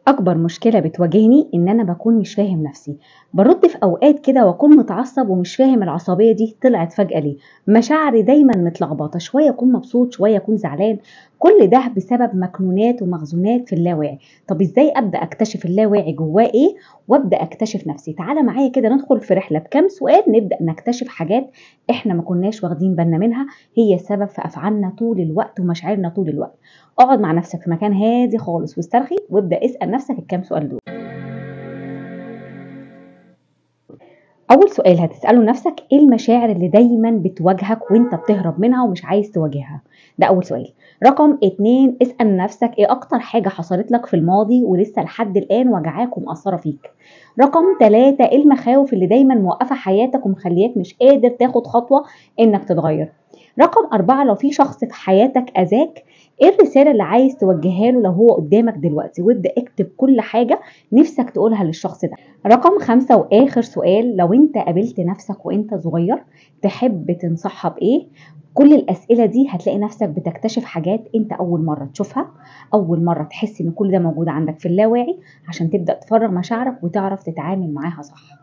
أكبر مشكلة بتواجهني إن أنا باكون مش فاهم نفسي، بارُد في أوقات كده وأكون متعصب ومش فاهم العصبية دي طلعت فجأة ليه، مشاعري دايمًا متلخبطة، شوية أكون مبسوط، شوية أكون زعلان، كل ده بسبب مكنونات ومخزونات في اللاواعي. طب إزاي أبدأ أكتشف اللاواعي جواه إيه وأبدأ أكتشف نفسي؟ تعالَ معايا كده ندخل في رحلة بكام سؤال نبدأ نكتشف حاجات إحنا ما كناش واخدين بالنا منها، هي السبب في أفعالنا طول الوقت ومشاعرنا طول الوقت. اقعد مع نفسك في مكان هادي خالص واسترخي وابدأ اسأل نفسك الكام سؤال دول. أول سؤال هتسأله لنفسك إيه المشاعر اللي دايما بتواجهك وأنت بتهرب منها ومش عايز تواجهها؟ ده أول سؤال. رقم 2 اسأل نفسك إيه أكتر حاجة حصلت لك في الماضي ولسه لحد الآن وجعاك ومأثرة فيك؟ رقم 3 إيه المخاوف اللي دايما موقفة حياتك ومخلياك مش قادر تاخد خطوة إنك تتغير؟ رقم 4 لو في شخص في حياتك أذاك إيه الرسالة اللي عايز توجهها له لو هو قدامك دلوقتي؟ وابدأ اكتب كل حاجة نفسك تقولها للشخص ده. رقم 5 وآخر سؤال لو أنت قابلت نفسك وأنت صغير تحب تنصحها بإيه؟ كل الأسئلة دي هتلاقي نفسك بتكتشف حاجات أنت أول مرة تشوفها، أول مرة تحس إن كل ده موجود عندك في اللاواعي عشان تبدأ تفرغ مشاعرك وتعرف تتعامل معاها صح.